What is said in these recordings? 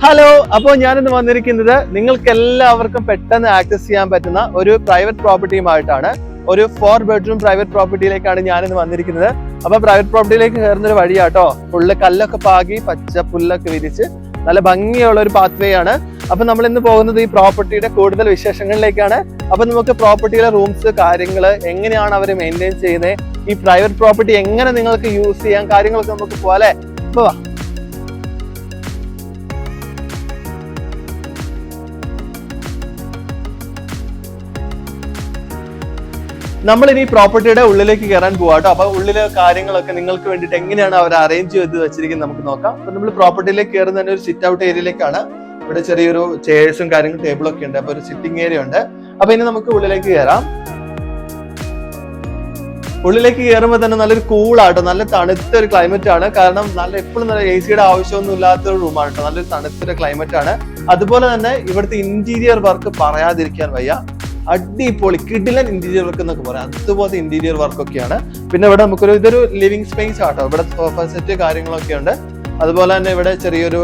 Hello, അപ്പോൾ ഞാനിന്ന് വന്നിരിക്കുന്നത് നിങ്ങൾക്ക് എല്ലാവർക്കും പെട്ടെന്ന് ആക്സസ് ചെയ്യാൻ പറ്റുന്ന ഒരു പ്രൈവറ്റ് പ്രോപ്പർട്ടിയുമായിട്ടാണ്. ഒരു 4 ബെഡ്റൂം പ്രൈവറ്റ് പ്രോപ്പർട്ടിയിലേക്കാണ് ഞാനിന്ന് വന്നിരിക്കുന്നത്. അപ്പൊ പ്രൈവറ്റ് പ്രോപ്പർട്ടിയിലേക്ക് കയറുന്ന ഒരു വഴിയാട്ടോ, ഫുള്ള് കല്ലൊക്കെ പാകി പച്ച പുല്ലൊക്കെ വിരിച്ച് നല്ല ഭംഗിയുള്ള ഒരു പാത്വേ ആണ്. അപ്പൊ നമ്മൾ ഇന്ന് പോകുന്നത് ഈ പ്രോപ്പർട്ടിയുടെ കൂടുതൽ വിശേഷങ്ങളിലേക്കാണ്. അപ്പൊ നമുക്ക് പ്രോപ്പർട്ടിയിലെ റൂംസ്, കാര്യങ്ങൾ എങ്ങനെയാണ് അവർ മെയിൻറ്റെയിൻ ചെയ്യുന്നത്, ഈ പ്രൈവറ്റ് പ്രോപ്പർട്ടി എങ്ങനെ നിങ്ങൾക്ക് യൂസ് ചെയ്യാം, കാര്യങ്ങളൊക്കെ നമുക്ക് പോലെ. അപ്പൊ നമ്മൾ ഇനി പ്രോപ്പർട്ടിയുടെ ഉള്ളിലേക്ക് കയറാൻ പോവാട്ടോ. അപ്പൊ ഉള്ളിലെ കാര്യങ്ങളൊക്കെ നിങ്ങൾക്ക് വേണ്ടിയിട്ട് എങ്ങനെയാണ് അവർ അറേഞ്ച് ചെയ്ത് വെച്ചിരിക്കുന്നത് നമുക്ക് നോക്കാം. അപ്പൊ നമ്മൾ പ്രോപ്പർട്ടിയിലേക്ക് കയറുന്ന തന്നെ ഒരു സിറ്റ് ഔട്ട് ഏരിയയിലേക്കാണ്. ഇവിടെ ചെറിയൊരു ചെയർസും കാര്യങ്ങളും ടേബിളും ഒക്കെ ഉണ്ട്. അപ്പൊ ഒരു സിറ്റിംഗ് ഏരിയ ഉണ്ട്. അപ്പൊ ഇനി നമുക്ക് ഉള്ളിലേക്ക് കയറാം. ഉള്ളിലേക്ക് കയറുമ്പോൾ തന്നെ നല്ലൊരു കൂളാട്ടോ, നല്ല തണുത്ത ഒരു ക്ലൈമറ്റ് ആണ്. കാരണം എപ്പോഴും നല്ല എ സിയുടെ ആവശ്യമൊന്നും ഇല്ലാത്ത ഒരു റൂമാണ് കേട്ടോ. നല്ലൊരു തണുത്തൊരു ക്ലൈമറ്റ് ആണ്. അതുപോലെ തന്നെ ഇവിടുത്തെ ഇന്റീരിയർ വർക്ക് പറയാതിരിക്കാൻ വയ്യ. അടിപൊളി കിടിലൻ ഇന്റീരിയർ വർക്ക് എന്നൊക്കെ പറയാം. അതുപോലത്തെ ഇന്റീരിയർ വർക്ക് ഒക്കെയാണ്. പിന്നെ ഇവിടെ ഇതൊരു ലിവിംഗ് സ്പേസ് ആട്ടോ. ഇവിടെ സോഫ സെറ്റ് കാര്യങ്ങളൊക്കെ ഉണ്ട്. അതുപോലെ തന്നെ ഇവിടെ ചെറിയൊരു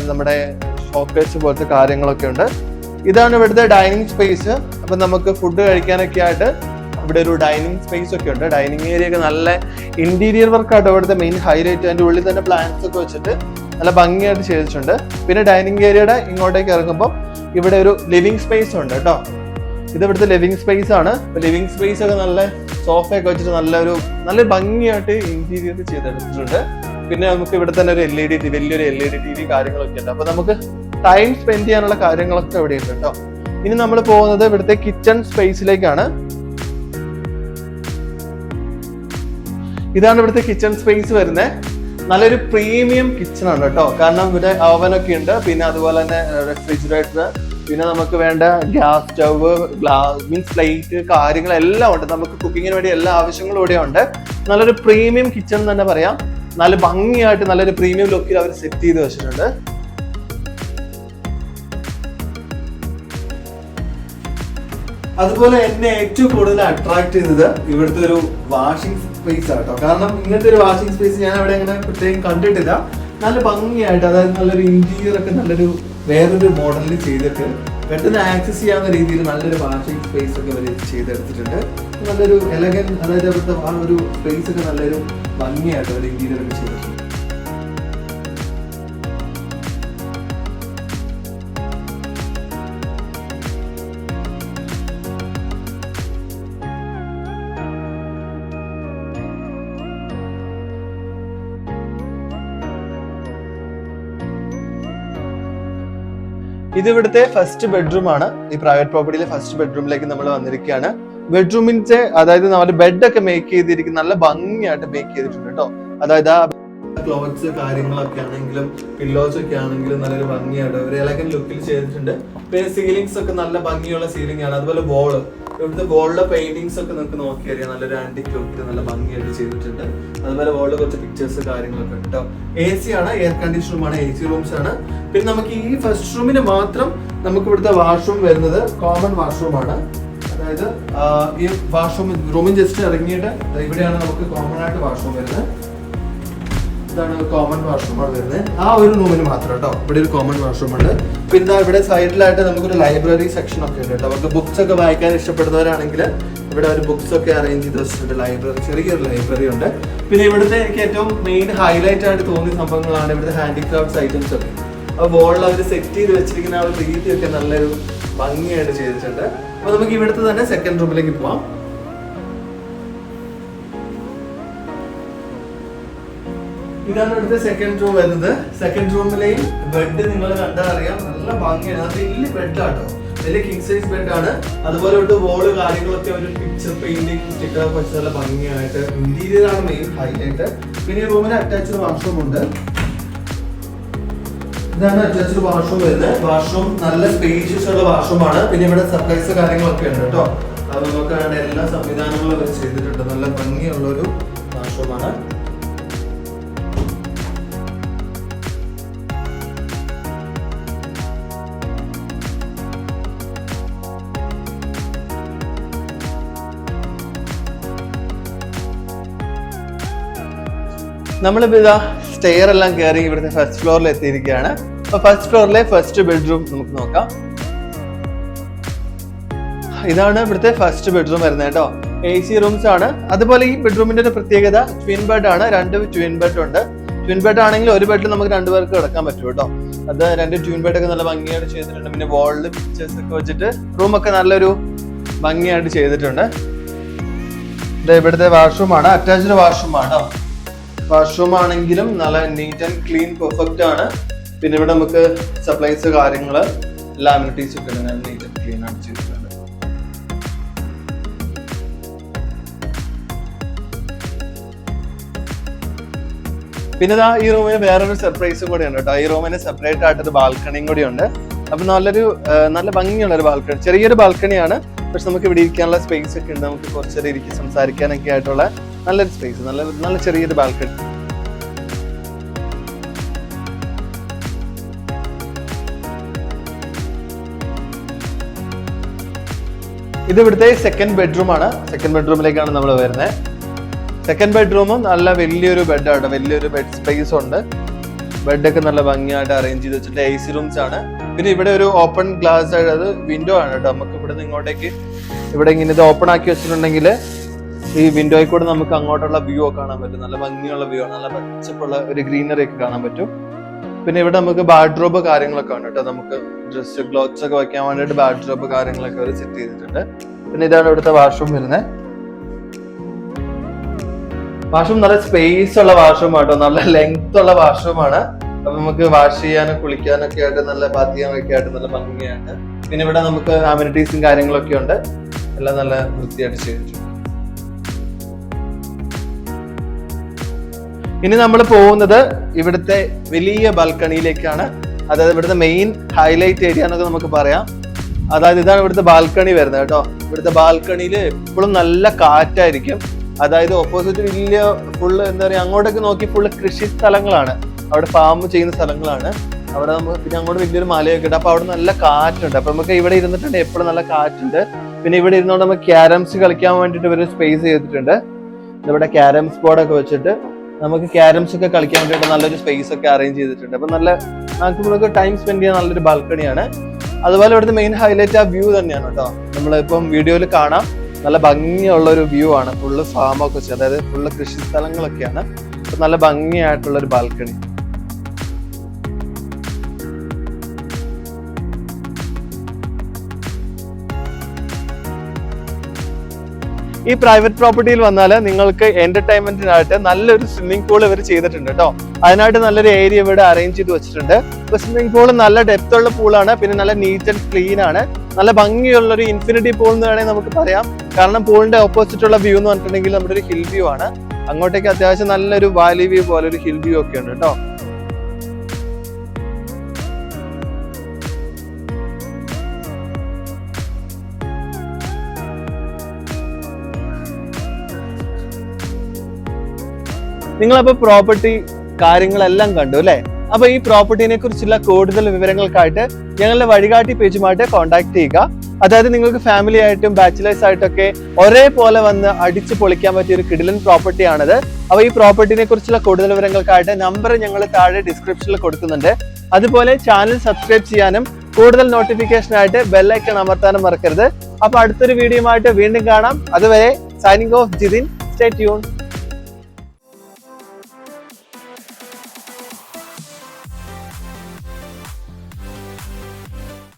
നമ്മുടെ ഷോക്കേസ് പോലത്തെ കാര്യങ്ങളൊക്കെ ഉണ്ട്. ഇതാണ് ഇവിടുത്തെ ഡൈനിങ് സ്പേസ്. അപ്പൊ നമുക്ക് ഫുഡ് കഴിക്കാനൊക്കെ ആയിട്ട് ഇവിടെ ഒരു ഡൈനിങ് സ്പേസ് ഒക്കെ ഉണ്ട്. ഡൈനിങ് ഏരിയ ഒക്കെ നല്ല ഇന്റീരിയർ വർക്ക് ആട്ടോ ഇവിടുത്തെ മെയിൻ ഹൈലൈറ്റ്. അതിന്റെ ഉള്ളിൽ തന്നെ പ്ലാന്റ്സ് ഒക്കെ വെച്ചിട്ട് നല്ല ഭംഗിയായിട്ട് ചെയ്തിട്ടുണ്ട്. പിന്നെ ഡൈനിങ് ഏരിയയുടെ ഇങ്ങോട്ടേക്ക് ഇറങ്ങുമ്പോൾ ഇവിടെ ഒരു ലിവിംഗ് സ്പേസ് ഉണ്ട് കേട്ടോ. ഇത് ഇവിടുത്തെ ലിവിംഗ് സ്പേസ് ആണ്. ലിവിംഗ് സ്പേസ് ഒക്കെ നല്ല സോഫയൊക്കെ വെച്ചിട്ട് നല്ല ഭംഗിയായിട്ട് ഇന്റീരിയർ ചെയ്തെടുത്തിട്ടുണ്ട്. പിന്നെ നമുക്ക് ഇവിടെ തന്നെ ഒരു വലിയൊരു LED TV കാര്യങ്ങളൊക്കെ ഉണ്ട്. അപ്പൊ നമുക്ക് ടൈം സ്പെൻഡ് ചെയ്യാനുള്ള കാര്യങ്ങളൊക്കെ ഇവിടെ ഉണ്ട് കേട്ടോ. ഇനി നമ്മൾ പോകുന്നത് ഇവിടുത്തെ കിച്ചൺ സ്പേസിലേക്കാണ്. ഇതാണ് ഇവിടുത്തെ കിച്ചൺ സ്പേസ് വരുന്നത്. നല്ലൊരു പ്രീമിയം കിച്ചൺ ആണ് കേട്ടോ. കാരണം ഇവിടെ ഓവനൊക്കെ ഉണ്ട്. പിന്നെ അതുപോലെ തന്നെ റെഫ്രിജറേറ്റർ, പിന്നെ നമുക്ക് വേണ്ട ഗ്യാസ് സ്റ്റവ്, മീൻസ് പ്ലേറ്റ് കാര്യങ്ങളെല്ലാം ഉണ്ട്. നമുക്ക് കുക്കിങ്ങിന് വേണ്ടി എല്ലാ ആവശ്യങ്ങളും ഇവിടെ ഉണ്ട്. നല്ലൊരു പ്രീമിയം കിച്ചൺ തന്നെ പറയാം. നല്ല ഭംഗിയായിട്ട് നല്ലൊരു പ്രീമിയം ലുക്കിൽ അവർ സെറ്റ് ചെയ്ത് വെച്ചിട്ടുണ്ട്. അതുപോലെ എന്നെ ഏറ്റവും കൂടുതൽ അട്രാക്ട് ചെയ്തത് ഇവിടുത്തെ ഒരു വാഷിംഗ് സ്പേസ് ആട്ടോ. കാരണം ഇങ്ങനത്തെ ഒരു വാഷിംഗ് സ്പേസ് ഞാൻ അവിടെ അങ്ങനെ പ്രത്യേകം കണ്ടിട്ടില്ല. നല്ല ഭംഗിയായിട്ട്, അതായത് നല്ലൊരു ഇന്റീരിയർ ഒക്കെ നല്ലൊരു വേറൊരു മോഡലിൽ ചെയ്തിട്ട് പെട്ടെന്ന് ആക്സസ് ചെയ്യാവുന്ന രീതിയിൽ നല്ലൊരു വാഷിംഗ് സ്പേസ് ഒക്കെ അവർ ചെയ്തെടുത്തിട്ടുണ്ട്. നല്ലൊരു എലഗൻ, അതായത് അവിടുത്തെ ആ ഒരു സ്പേസ് ഒക്കെ നല്ലൊരു ഭംഗിയായിട്ട് അവർ ഇന്റീരിയർ ഒക്കെ ചെയ്തിട്ടുണ്ട്. ഇത് ഇവിടുത്തെ ഫസ്റ്റ് ബെഡ്റൂം ആണ്. ഈ പ്രൈവറ്റ് പ്രോപ്പർട്ടിയിലെ ഫസ്റ്റ് ബെഡ്റൂമിലേക്ക് നമ്മൾ വന്നിരിക്കുകയാണ്. ബെഡ്റൂമിന്റെ അതായത് നമ്മുടെ ബെഡൊക്കെ മേക്ക് ചെയ്തിരിക്കുന്ന നല്ല ഭംഗിയായിട്ട് മേക്ക് ചെയ്തിട്ടുണ്ട് കേട്ടോ. അതായത് ആ ക്ലോത്ത്സ് കാര്യങ്ങളൊക്കെ ആണെങ്കിലും പില്ലോസ് ഒക്കെ ആണെങ്കിലും നല്ലൊരു ഭംഗിയായിട്ട് ഒരു എലഗൻ ലുക്കിൽ ചെയ്തിട്ടുണ്ട്. പിന്നെ സീലിംഗ്സ് ഒക്കെ നല്ല ഭംഗിയുള്ള സീലിംഗ് ആണ്. അതുപോലെ ഇവിടുത്തെ വോളിലെ പെയിന്റിങ്സ് ഒക്കെ നമുക്ക് നോക്കിയറിയാം. നല്ലൊരു ആന്റിക് ലുക്കിൽ നല്ല ഭംഗിയായിട്ട് ചെയ്തിട്ടുണ്ട്. അതുപോലെ വോളിൽ കുറച്ച് പിക്ചേഴ്സ് കാര്യങ്ങളൊക്കെ ഉണ്ട് കേട്ടോ. AC ആണ്, എയർ കണ്ടീഷൻ റൂമാണ്, AC റൂംസ് ആണ്. പിന്നെ നമുക്ക് ഈ ഫസ്റ്റ് റൂമിന് മാത്രം നമുക്ക് ഇവിടുത്തെ വാഷ്റൂം വരുന്നത് കോമൺ വാഷ്റൂം ആണ്. അതായത് ഈ റൂമിൽ ജസ്റ്റ് ഇറങ്ങിയിട്ട് ഇവിടെയാണ് നമുക്ക് കോമൺ ആയിട്ട് വാഷ്റൂം വരുന്നത്. ഇതാണ് കോമൺ വാഷ്റൂം ആണ് വരുന്നത്. ആ ഒരു റൂമിന് മാത്രം കേട്ടോ ഇവിടെ ഒരു കോമൺ വാഷ്റൂം ഉണ്ട്. പിന്നെ ഇവിടെ സൈഡിലായിട്ട് നമുക്കൊരു ലൈബ്രറി സെക്ഷൻ ഒക്കെ ഉണ്ട് കേട്ടോ. നമുക്ക് ബുക്സ് ഒക്കെ വായിക്കാൻ ഇഷ്ടപ്പെടുന്നവരാണെങ്കിൽ ഇവിടെ ഒരു ബുക്സ് ഒക്കെ അറേഞ്ച് ചെയ്ത് വെച്ചിട്ടുണ്ട്. ലൈബ്രറി, ചെറിയൊരു ലൈബ്രറി ഉണ്ട്. പിന്നെ ഇവിടുത്തെ എനിക്ക് ഏറ്റവും മെയിൻ ഹൈലൈറ്റ് ആയിട്ട് തോന്നിയ സംഭവങ്ങളാണ് ഇവിടുത്തെ ഹാൻഡിക്രാഫ്റ്റ്സ് ഐറ്റംസ് ഒക്കെ. ആ വോളിൽ അവർ സെറ്റ് ചെയ്ത് വെച്ചിരിക്കുന്ന ആ ഒരു രീതിയൊക്കെ നല്ലൊരു ഭംഗിയായിട്ട് ചെയ്തിട്ടുണ്ട്. അപ്പൊ നമുക്ക് ഇവിടുത്തെ തന്നെ സെക്കൻഡ് റൂമിലേക്ക് പോവാം. ഇതാണ് ഇവിടുത്തെ സെക്കൻഡ് റൂം വരുന്നത്. സെക്കൻഡ് റൂമിലെയും ബെഡ് നിങ്ങൾ കണ്ടാൽ അറിയാം, നല്ല ഭംഗിയാണ്. അത് വലിയ ബെഡാട്ടോ, വലിയ കിങ് സൈസ് ബെഡാണ്. അതുപോലെ ഇവിടുത്തെ വോള് കാര്യങ്ങളൊക്കെ ഒരു പിക്ചർ പെയിന്റിങ് സ്റ്റിക്കറൊക്കെ വെച്ച് നല്ല ഭംഗിയായിട്ട് ഇന്റീരിയർ ആണ് മെയിൻ ഹൈലൈറ്റ്. പിന്നെ ഈ റൂമിന് അറ്റാച്ച്ഡ് വാഷ്റൂം ഉണ്ട്. ഇതാണ് അറ്റാച്ച്ഡ് വാഷ്റൂം വരുന്നത്. വാഷ്റൂം നല്ല സ്പേഷ്യസ് ഉള്ള വാഷ്റൂം ആണ്. പിന്നെ ഇവിടെ സപ്ലൈസ് കാര്യങ്ങളൊക്കെ ഉണ്ട് കേട്ടോ. അത് നമുക്ക് വേണ്ട എല്ലാ സംവിധാനങ്ങളും അവർ ചെയ്തിട്ടുണ്ട്. നല്ല ഭംഗിയുള്ള ഒരു വാഷ്റൂമാണ്. നമ്മളിപ്പോ ഇതാ സ്റ്റെയർ എല്ലാം കയറി ഇവിടുത്തെ ഫസ്റ്റ് ഫ്ലോറിൽ എത്തിയിരിക്കുകയാണ്. അപ്പൊ ഫസ്റ്റ് ഫ്ലോറിലെ ഫസ്റ്റ് ബെഡ്റൂം നമുക്ക് നോക്കാം. ഇതാണ് ഇവിടുത്തെ ഫസ്റ്റ് ബെഡ്റൂം വരുന്നത് കേട്ടോ. AC റൂംസ് ആണ്. അതുപോലെ ഈ ബെഡ്റൂമിന്റെ ഒരു പ്രത്യേകത ട്വിൻ ബെഡ് ആണ്. 2 ട്വിൻ ബെഡ് ഉണ്ട്. ട്വിൻ ബെഡ് ആണെങ്കിൽ ഒരു ബെഡിൽ നമുക്ക് 2 പേർക്ക് കിടക്കാൻ പറ്റും കേട്ടോ. അത് 2 ട്വിൻ ബെഡ് ഒക്കെ നല്ല ഭംഗിയായിട്ട് ചെയ്തിട്ടുണ്ട്. പിന്നെ വാളിൽ പിക്ചേഴ്സ് ഒക്കെ വെച്ചിട്ട് റൂമൊക്കെ നല്ലൊരു ഭംഗിയായിട്ട് ചെയ്തിട്ടുണ്ട്. ഇത് ഇവിടുത്തെ വാഷ്റൂം ആണ്. അറ്റാച്ച്ഡ് വാഷ്റൂം ആണ്. വാഷ്റൂം ആണെങ്കിലും നല്ല നീറ്റ് ആൻഡ് ക്ലീൻ പെർഫെക്റ്റ് ആണ്. പിന്നെ ഇവിടെ നമുക്ക് സപ്ലൈസ് കാര്യങ്ങള് എല്ലാ അമ്യൂണിറ്റീസും ഒക്കെ നല്ല നീറ്റ് ആൻഡ് ക്ലീൻ ആണ് ചെയ്തിട്ടുണ്ട്. പിന്നെ ഈ റൂമിന് വേറൊരു സർപ്രൈസും കൂടെ ഉണ്ട് കേട്ടോ. ഈ റൂമിന് സെപ്പറേറ്റ് ആയിട്ടൊരു ബാൽക്കണിയും കൂടി ഉണ്ട്. അപ്പൊ നല്ല ഭംഗിയുള്ള ഒരു ബാൽക്കണി, ചെറിയൊരു ബാൽക്കണിയാണ്. പക്ഷെ നമുക്ക് ഇവിടെ ഇരിക്കാനുള്ള സ്പേസ് ഒക്കെ ഉണ്ട്. നമുക്ക് കുറച്ചേരം ഇരിക്കും സംസാരിക്കാനൊക്കെ ആയിട്ടുള്ള നല്ലൊരു സ്പേസ്, നല്ല ചെറിയൊരു ബാൽക്കണി. ഇത് ഇവിടുത്തെ സെക്കൻഡ് ബെഡ്റൂം ആണ്. സെക്കൻഡ് ബെഡ്റൂമിലേക്കാണ് നമ്മൾ വരുന്നത്. സെക്കൻഡ് ബെഡ്റൂമും നല്ല വലിയൊരു ബെഡാണ്, വലിയൊരു ബെഡ് സ്പേസ് ഉണ്ട്. ബെഡൊക്കെ നല്ല ഭംഗിയായിട്ട് അറേഞ്ച് ചെയ്ത് വെച്ചിട്ട് AC റൂംസ് ആണ്. പിന്നെ ഇവിടെ ഒരു ഓപ്പൺ ഗ്ലാസ് ആയിട്ട് അത് വിൻഡോ ആണ് കേട്ടോ. നമുക്ക് ഇവിടെ നിന്ന് ഇങ്ങോട്ടേക്ക് ഇവിടെ ഇങ്ങനെ ഇത് ഓപ്പൺ ആക്കി വെച്ചിട്ടുണ്ടെങ്കിൽ ഈ വിൻഡോയിൽ കൂടെ നമുക്ക് അങ്ങോട്ടുള്ള വ്യൂ ഒക്കെ കാണാൻ പറ്റും. നല്ല ഭംഗിയുള്ള വ്യൂ ആണ്. നല്ല പച്ചപ്പുള്ള ഒരു ഗ്രീനറി ഒക്കെ കാണാൻ പറ്റും. പിന്നെ ഇവിടെ നമുക്ക് ബാഡ്രോബ് കാര്യങ്ങളൊക്കെ ഉണ്ട് കേട്ടോ. നമുക്ക് ഡ്രസ് ക്ലോത്ത്സ് ഒക്കെ വെക്കാൻ വേണ്ടിയിട്ട് ബാഡ്രോബ് കാര്യങ്ങളൊക്കെ അവർ സെറ്റ് ചെയ്തിട്ടുണ്ട്. പിന്നെ ഇതാണ് ഇവിടുത്തെ വാഷ്റൂം വരുന്നത്. വാഷ്റൂം നല്ല സ്പേസ് ഉള്ള വാഷ്റൂം ആട്ടോ. നല്ല ലെങ്ത് ഉള്ള വാഷ്റൂം ആണ്. അപ്പൊ നമുക്ക് വാഷ് ചെയ്യാനും കുളിക്കാനൊക്കെ ആയിട്ട് നല്ല ബാത്ത് ചെയ്യാനൊക്കെ ആയിട്ട് നല്ല ഭംഗിയായിട്ട്. പിന്നെ ഇവിടെ നമുക്ക് അമ്യൂണിറ്റീസും കാര്യങ്ങളൊക്കെ ഉണ്ട്. എല്ലാം നല്ല വൃത്തിയായിട്ട് ചെയ്തിട്ടുണ്ട്. ഇനി നമ്മൾ പോകുന്നത് ഇവിടുത്തെ വലിയ ബാൽക്കണിയിലേക്കാണ്. അതായത് ഇവിടുത്തെ മെയിൻ ഹൈലൈറ്റ് ഏരിയ എന്നൊക്കെ നമുക്ക് പറയാം. അതായത് ഇതാണ് ഇവിടുത്തെ ബാൽക്കണി വരുന്നത് കേട്ടോ. ഇവിടുത്തെ ബാൽക്കണിയിൽ എപ്പോഴും നല്ല കാറ്റായിരിക്കും. അതായത് ഓപ്പോസിറ്റ് വലിയ ഫുള്ള് എന്താ പറയുക, അങ്ങോട്ടൊക്കെ നോക്കി ഫുള്ള് കൃഷി സ്ഥലങ്ങളാണ്. അവിടെ ഫാം ചെയ്യുന്ന സ്ഥലങ്ങളാണ്. അവിടെ നമുക്ക് പിന്നെ അങ്ങോട്ട് വലിയൊരു മലയൊക്കെ ഉണ്ട്. അപ്പൊ അവിടെ നല്ല കാറ്റുണ്ട്. അപ്പൊ നമുക്ക് ഇവിടെ ഇരുന്നിട്ടുണ്ട് എപ്പോഴും നല്ല കാറ്റുണ്ട്. പിന്നെ ഇവിടെ ഇരുന്നോണ്ട് നമുക്ക് ക്യാരംസ് കളിക്കാൻ വേണ്ടിയിട്ട് ഒരു സ്പേസ് ചെയ്തിട്ടുണ്ട്. ഇവിടെ ക്യാരംസ് ബോർഡൊക്കെ വെച്ചിട്ട് നമുക്ക് ക്യാരംസ് ഒക്കെ കളിക്കാൻ വേണ്ടിയിട്ട് നല്ലൊരു സ്പേസ് ഒക്കെ അറേഞ്ച് ചെയ്തിട്ടുണ്ട്. അപ്പൊ നമുക്ക് ടൈം സ്പെൻഡ് ചെയ്യാൻ നല്ലൊരു ബാൽക്കണിയാണ്. അതുപോലെ ഇവിടുത്തെ മെയിൻ ഹൈലൈറ്റ് ആ വ്യൂ തന്നെയാണ് കേട്ടോ. നമ്മളിപ്പം വീഡിയോയിൽ കാണാം, നല്ല ഭംഗിയുള്ള ഒരു വ്യൂ ആണ്. ഫുള്ള് ഫാമൊക്കെ വെച്ച്, അതായത് ഫുള്ള് കൃഷി സ്ഥലങ്ങളൊക്കെയാണ്. നല്ല ഭംഗിയായിട്ടുള്ള ഒരു ബാൽക്കണി. ഈ പ്രൈവറ്റ് പ്രോപ്പർട്ടിയിൽ വന്നാൽ നിങ്ങൾക്ക് എന്റർടൈൻമെന്റിനായിട്ട് നല്ലൊരു സ്വിമ്മിംഗ് പൂൾ ഇവർ ചെയ്തിട്ടുണ്ട് കേട്ടോ. അതിനായിട്ട് നല്ലൊരു ഏരിയ ഇവിടെ അറേഞ്ച് ചെയ്ത് വെച്ചിട്ടുണ്ട്. ഇപ്പൊ സ്വിമ്മിംഗ് പൂൾ നല്ല ഡെപ്ത് ഉള്ള പൂളാണ്. പിന്നെ നല്ല നീറ്റ് ആൻഡ് ക്ലീൻ ആണ്. നല്ല ഭംഗിയുള്ള ഒരു ഇൻഫിനിറ്റി പൂൾ എന്ന് വേണമെങ്കിൽ നമുക്ക് പറയാം. കാരണം പൂളിന്റെ ഓപ്പോസിറ്റ് ഉള്ള വ്യൂ എന്ന് പറഞ്ഞിട്ടുണ്ടെങ്കിൽ നമ്മുടെ ഒരു ഹിൽ വ്യൂ ആണ്. അങ്ങോട്ടേക്ക് അത്യാവശ്യം നല്ലൊരു വാലി വ്യൂ പോലെ ഒരു ഹിൽ വ്യൂ ഒക്കെ ഉണ്ട് കേട്ടോ. നിങ്ങളപ്പോ പ്രോപ്പർട്ടി കാര്യങ്ങളെല്ലാം കണ്ടു അല്ലെ? അപ്പൊ ഈ പ്രോപ്പർട്ടിനെ കുറിച്ചുള്ള കൂടുതൽ വിവരങ്ങൾക്കായിട്ട് ഞങ്ങളുടെ വഴികാട്ടി പേജുമായിട്ട് കോൺടാക്ട് ചെയ്യുക. അതായത് നിങ്ങൾക്ക് ഫാമിലി ആയിട്ടും ബാച്ചിലേഴ്സ് ആയിട്ടൊക്കെ ഒരേപോലെ വന്ന് അടിച്ചു പൊളിക്കാൻ പറ്റിയ ഒരു കിടിലൻ പ്രോപ്പർട്ടിയാണിത്. അപ്പൊ ഈ പ്രോപ്പർട്ടിനെ കുറിച്ചുള്ള കൂടുതൽ വിവരങ്ങൾക്കായിട്ട് നമ്പർ ഞങ്ങൾ താഴെ ഡിസ്ക്രിപ്ഷനിൽ കൊടുക്കുന്നുണ്ട്. അതുപോലെ ചാനൽ സബ്സ്ക്രൈബ് ചെയ്യാനും കൂടുതൽ നോട്ടിഫിക്കേഷനായിട്ട് ബെല്ലൈക്കൺ അമർത്താനും മറക്കരുത്. അപ്പൊ അടുത്തൊരു വീഡിയോയുമായിട്ട് വീണ്ടും കാണാം. അതുവരെ signing off Jithin. Stay tune.